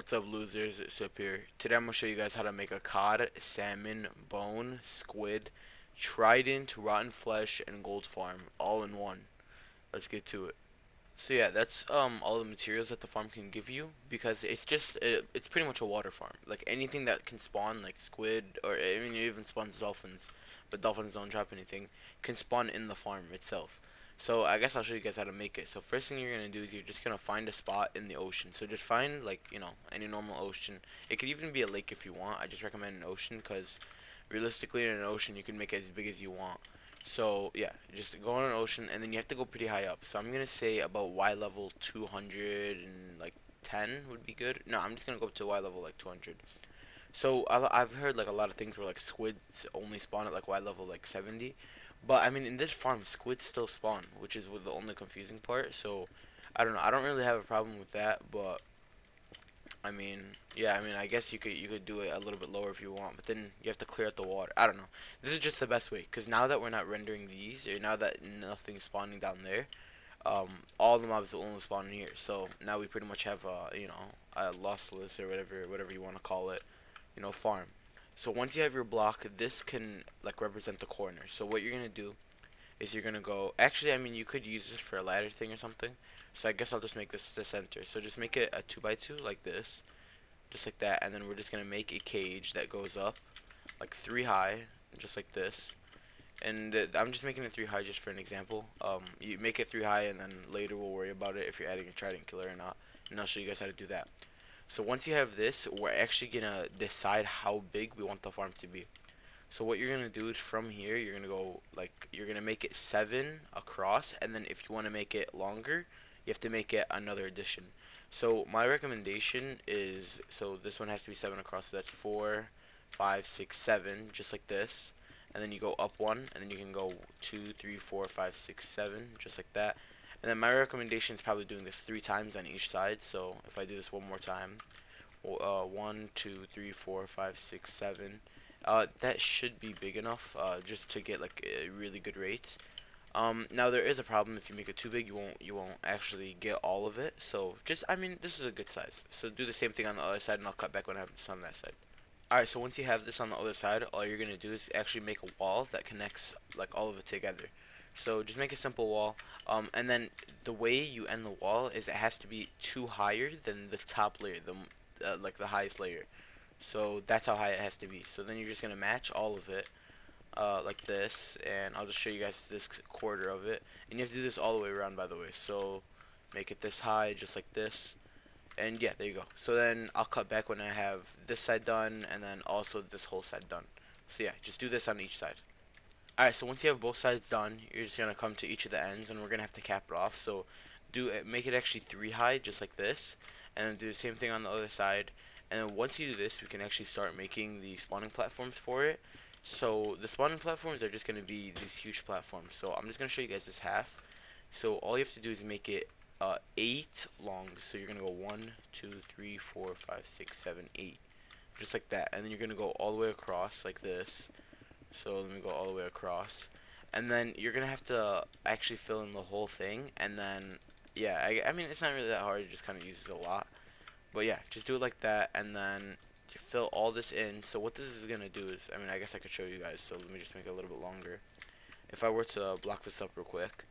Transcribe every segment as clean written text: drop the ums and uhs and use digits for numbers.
What's up, losers? It's Sip here. Today I'm gonna show you guys how to make a cod, salmon, bone, squid, trident, rotten flesh, and gold farm all in one. Let's get to it. So yeah, that's all the materials that the farm can give you because it's pretty much a water farm. Like anything that can spawn, like squid, or I mean it even spawns dolphins, but dolphins don't drop anything, can spawn in the farm itself. So I guess I'll show you guys how to make it. So first thing you're gonna do is you're just gonna find a spot in the ocean. So just find like any normal ocean. It could even be a lake if you want. I just recommend an ocean because realistically in an ocean you can make it as big as you want. So yeah, just go on an ocean, and then you have to go pretty high up. So I'm gonna say about Y level 200 and like 10 would be good. No, I'm just gonna go up to Y level like 200. So I've heard like a lot of things where like squids only spawn at like Y level like 70, but I mean in this farm squids still spawn, which is the only confusing part. So I don't know. I don't really have a problem with that, but I mean, yeah, I mean, I guess you could do it a little bit lower if you want, but then you have to clear out the water. I don't know. This is just the best way, because now that we're not rendering these, or now that nothing's spawning down there, um, all the mobs will only spawn in here. So now we pretty much have a lossless or whatever you want to call it, farm. So once you have your block, this can like represent the corner. So what you're gonna do is you're gonna go. Actually, I mean, you could use this for a ladder thing or something. So I guess I'll just make this the center. So just make it a 2 by 2 like this, just like that, and then we're just gonna make a cage that goes up like 3 high, just like this. And I'm just making it 3 high just for an example. You make it 3 high, and then later we'll worry about it if you're adding a trident killer or not, and I'll show you guys how to do that. So once you have this, we're actually gonna decide how big we want the farm to be. So what you're gonna do is from here, you're gonna go like you're gonna make it 7 across, and then if you want to make it longer, you have to make it another addition. So my recommendation is, so this one has to be 7 across. So that's 4, 5, 6, 7, just like this. And then you go up one, and then you can go 2, 3, 4, 5, 6, 7, just like that. And then my recommendation is probably doing this 3 times on each side. So if I do this one more time, 1, 2, 3, 4, 5, 6, 7. That should be big enough just to get like a really good rates. Now there is a problem. If you make it too big, you won't actually get all of it. So just, I mean, this is a good size. So do the same thing on the other side, and I'll cut back when I have this on that side. Alright, so once you have this on the other side, all you're gonna do is actually make a wall that connects like all of it together. So just make a simple wall, and then the way you end the wall is it has to be two higher than the top layer, like the highest layer. So that's how high it has to be. So then you're just gonna match all of it, like this, and I'll just show you guys this quarter of it. And you have to do this all the way around, by the way. So make it this high, just like this, and yeah, there you go. So then I'll cut back when I have this side done, and then also this whole side done. So yeah, just do this on each side. Alright, so once you have both sides done, you're just gonna come to each of the ends, and we're gonna have to cap it off. So do it, make it actually 3 high, just like this, and then do the same thing on the other side. And then once you do this, we can actually start making the spawning platforms for it. So the spawning platforms are just gonna be these huge platforms. So I'm just gonna show you guys this half. So all you have to do is make it 8 long. So you're gonna go 1, 2, 3, 4, 5, 6, 7, 8, just like that. And then you're gonna go all the way across like this. So let me go all the way across. And then you're gonna have to actually fill in the whole thing. And then, yeah, I mean, it's not really that hard. It just kind of uses a lot. But yeah, just do it like that. And then you fill all this in. So what this is gonna do is, I mean, I guess I could show you guys. So let me just make it a little bit longer. If I were to block this up real quick,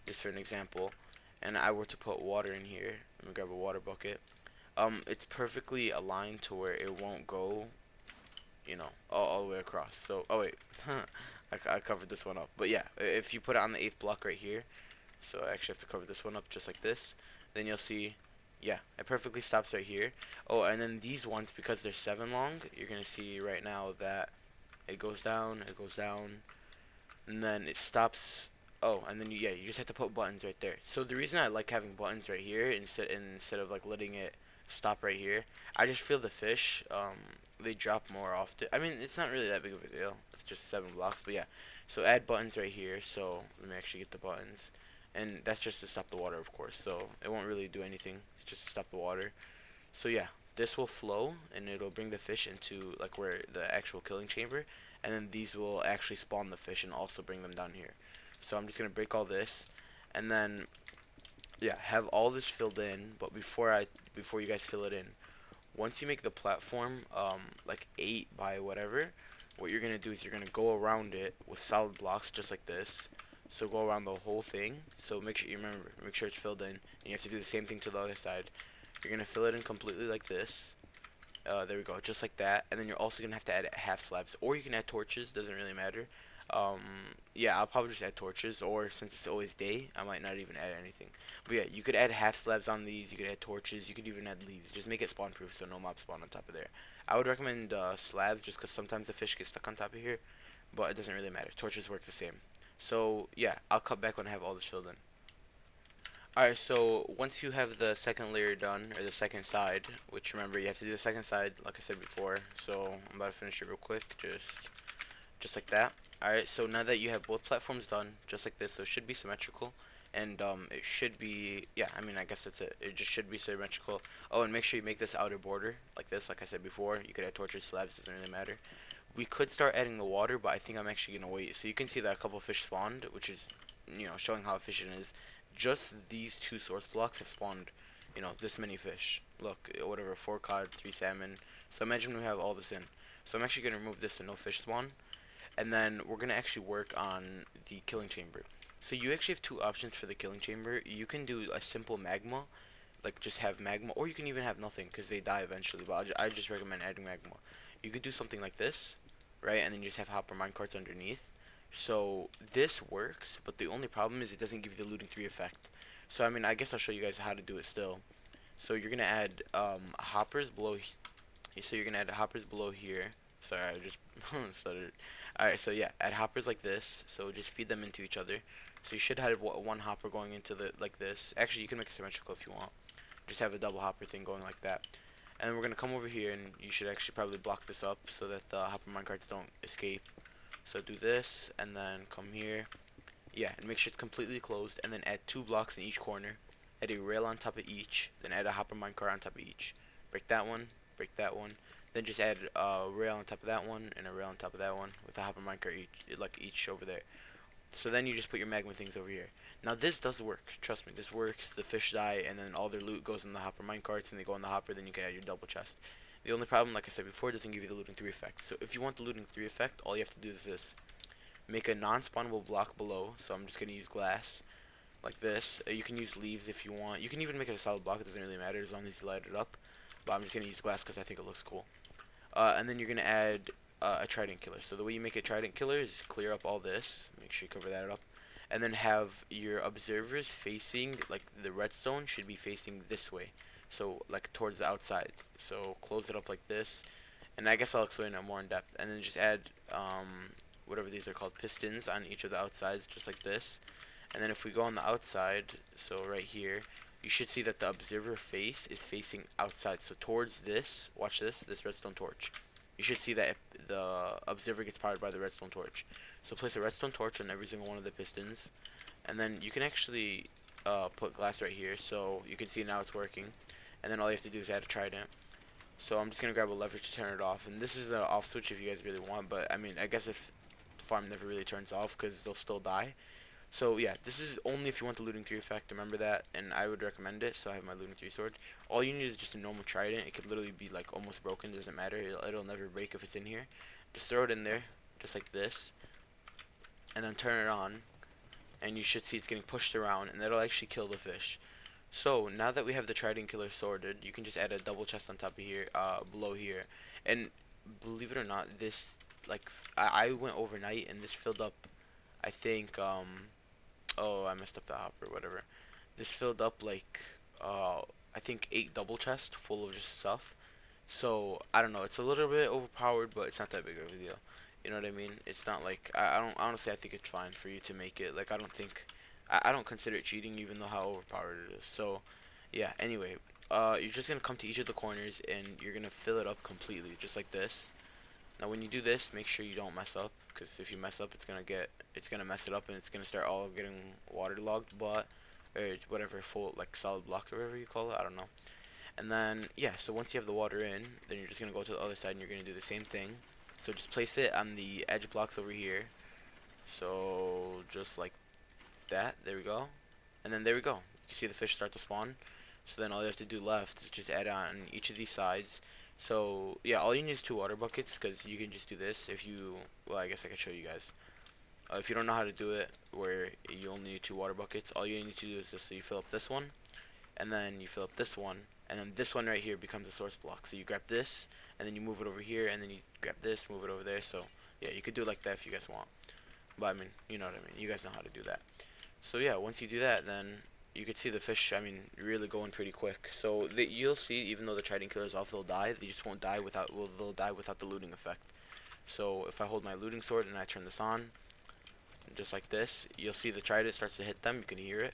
just for an example, and I were to put water in here, let me grab a water bucket. It's perfectly aligned to where it won't go, all the way across. So, oh wait, I covered this one up. But yeah, if you put it on the 8th block right here, so I actually have to cover this one up just like this, then you'll see, yeah, it perfectly stops right here. Oh, and then these ones, because they're 7 long, you're gonna see right now that it goes down, and then it stops. Oh, and then yeah, you just have to put buttons right there. So the reason I like having buttons right here instead of like letting it stop right here, I just feel the fish they drop more often. I mean, it's not really that big of a deal. It's just 7 blocks, but yeah. So add buttons right here. So let me actually get the buttons, and that's just to stop the water, of course. So it won't really do anything. It's just to stop the water. So yeah, this will flow, and it'll bring the fish into like where the actual killing chamber, and then these will actually spawn the fish and also bring them down here. So I'm just gonna break all this, and then yeah, have all this filled in. But before you guys fill it in, once you make the platform like 8 by whatever, what you're gonna do is you're gonna go around it with solid blocks just like this. So go around the whole thing. So make sure you remember, make sure it's filled in, and you have to do the same thing to the other side. You're gonna fill it in completely like this. There we go, just like that. And then you're also gonna have to add half slabs, or you can add torches. Doesn't really matter. Um, yeah, I'll probably just add torches, or since it's always day, I might not even add anything. But yeah, you could add half slabs on these. You could add torches. You could even add leaves. Just make it spawn proof so no mobs spawn on top of there. I would recommend slabs just because sometimes the fish get stuck on top of here, but it doesn't really matter. Torches work the same. So yeah, I'll cut back when I have all this filled in. Alright, so once you have the second layer done, or the second side, which remember you have to do the second side like I said before, so I'm about to finish it real quick, just like that. Alright, so now that you have both platforms done, just like this, so it should be symmetrical, and it should be, yeah, I mean, I guess that's it, it just should be symmetrical. Oh, and make sure you make this outer border, like this, like I said before. You could add torches, slabs, doesn't really matter. We could start adding the water, but I think I'm actually gonna wait. So you can see that a couple fish spawned, which is, you know, showing how efficient it is. Just these two source blocks have spawned, you know, this many fish. Look, whatever, 4 cod, 3 salmon. So imagine we have all this in. So I'm actually gonna remove this so no fish spawn, and then we're gonna actually work on the killing chamber. So you actually have two options for the killing chamber. You can do a simple magma, like just have magma, or you can even have nothing because they die eventually, but I just recommend adding magma. You could do something like this, right, and then you just have hopper minecarts underneath. So this works, but the only problem is it doesn't give you the looting 3 effect. So I mean, I guess I'll show you guys how to do it still. So you're gonna add hoppers below. So you're gonna add hoppers below here. Sorry, I just stuttered. Alright, so yeah, add hoppers like this. So just feed them into each other. So you should have one hopper going into the like this. Actually, you can make it symmetrical if you want. Just have a double hopper thing going like that. And then we're gonna come over here, and you should actually probably block this up so that the hopper minecarts don't escape. So do this, and then come here. Yeah, and make sure it's completely closed, and then add 2 blocks in each corner. Add a rail on top of each, then add a hopper minecart on top of each. Break that one, then just add a rail on top of that one, and a rail on top of that one, with a hopper minecart each over there. So then you just put your magma things over here. Now this does work, trust me, this works. The fish die, and then all their loot goes in the hopper minecarts, and they go in the hopper, then you can add your double chest. The only problem, like I said before, it doesn't give you the looting 3 effect. So if you want the looting 3 effect, all you have to do is this. Make a non-spawnable block below, so I'm just going to use glass, like this. You can use leaves if you want. You can even make it a solid block, it doesn't really matter as long as you light it up. But I'm just going to use glass because I think it looks cool. And then you're going to add a trident killer. So the way you make a trident killer is clear up all this. Make sure you cover that up. And then have your observers facing, like the redstone should be facing this way. So like towards the outside. So close it up like this. And I guess I'll explain it more in depth. And then just add whatever these are called, pistons on each of the outsides, just like this. And then if we go on the outside, so right here, you should see that the observer face is facing outside. So towards this, watch this redstone torch. You should see that if the observer gets powered by the redstone torch. So place a redstone torch on every single one of the pistons. And then you can actually put glass right here, so you can see now it's working. And then all you have to do is add a trident. So I'm just going to grab a lever to turn it off. And this is an off switch if you guys really want, but I mean, I guess if the farm never really turns off because they'll still die. So yeah, this is only if you want the looting 3 effect, remember that, and I would recommend it. So I have my looting 3 sword. All you need is just a normal trident. It could literally be like almost broken, doesn't matter, it'll never break if it's in here. Just throw it in there, just like this, and then turn it on, and you should see it's getting pushed around, and that'll actually kill the fish. So now that we have the trident killer sorted, you can just add a double chest on top of here, below here, and believe it or not, this, like, I went overnight and this filled up, I think, oh, I messed up the hopper, whatever. This filled up like, I think 8 double chests full of just stuff. So I don't know. It's a little bit overpowered, but it's not that big of a deal. You know what I mean? It's not like I don't honestly. I think it's fine for you to make it. Like I don't think I don't consider it cheating, even though how overpowered it is. So yeah. Anyway, you're just gonna come to each of the corners and you're gonna fill it up completely, just like this. Now when you do this, make sure you don't mess up, because if you mess up, it's gonna mess it up and it's gonna start all getting waterlogged, but or whatever, full like solid block or whatever you call it, I don't know. And then yeah, so once you have the water in, then you're just gonna go to the other side and you're gonna do the same thing. So just place it on the edge blocks over here. So just like that, there we go. And then there we go. You see the fish start to spawn. So then all you have to do left is just add on each of these sides. So yeah, all you need is 2 water buckets, because you can just do this if you, well, I guess I could show you guys. If you don't know how to do it, where you only need 2 water buckets, all you need to do is just, so you fill up this one, and then you fill up this one, and then this one right here becomes a source block. So you grab this, and then you move it over here, and then you grab this, move it over there. So yeah, you could do it like that if you guys want. But I mean, you know what I mean. You guys know how to do that. So yeah, once you do that, then you could see the fish, I mean, really going pretty quick. So you'll see, even though the Trident killer's off, they'll die. They just won't die without, well, they'll die without the looting effect. So if I hold my looting sword and I turn this on, just like this, you'll see the Trident starts to hit them. You can hear it.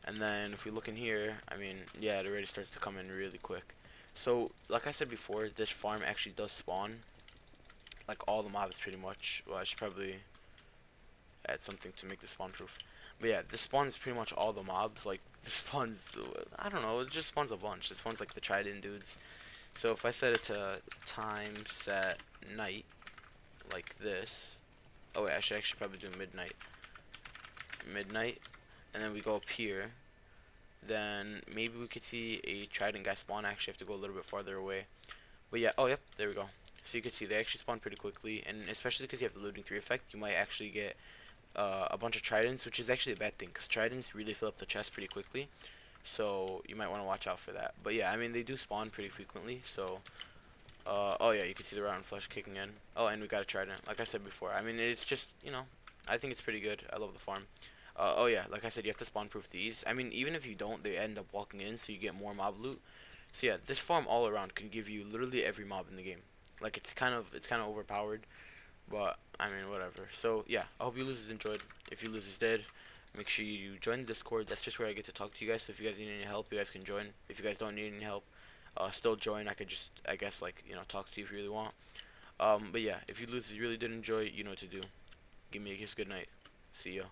And then if we look in here, I mean, yeah, it already starts to come in really quick. So like I said before, this farm actually does spawn like all the mobs pretty much. Well, I should probably add something to make this spawn proof. But yeah, this spawns pretty much all the mobs. Like, this spawns, I don't know, it just spawns a bunch. It spawns like the Trident dudes. So if I set it to time set night, like this. Oh wait, I should actually probably do midnight. Midnight. And then we go up here. Then maybe we could see a Trident guy spawn. I actually have to go a little bit farther away. But yeah, oh yep, there we go. So you can see they actually spawn pretty quickly, and especially because you have the looting 3 effect, you might actually get a bunch of Tridents, which is actually a bad thing, because Tridents really fill up the chest pretty quickly. So you might want to watch out for that. But yeah, I mean, they do spawn pretty frequently. So oh yeah, you can see the rotten flesh kicking in. Oh, and we got a Trident, like I said before. I mean, it's just, you know, I think it's pretty good. I love the farm. Oh yeah, like I said, you have to spawn proof these. I mean, even if you don't, they end up walking in, so you get more mob loot. So yeah, this farm all around can give you literally every mob in the game. Like, it's kind of overpowered, but I mean, whatever. So yeah, I hope you losers enjoyed. If you losers did, make sure you join the Discord. That's just where I get to talk to you guys. So if you guys need any help, you guys can join. If you guys don't need any help, still join. I could just, I guess, like, you know, talk to you if you really want. But yeah, if you losers really did enjoy, you know what to do. Give me a kiss, good night. See ya.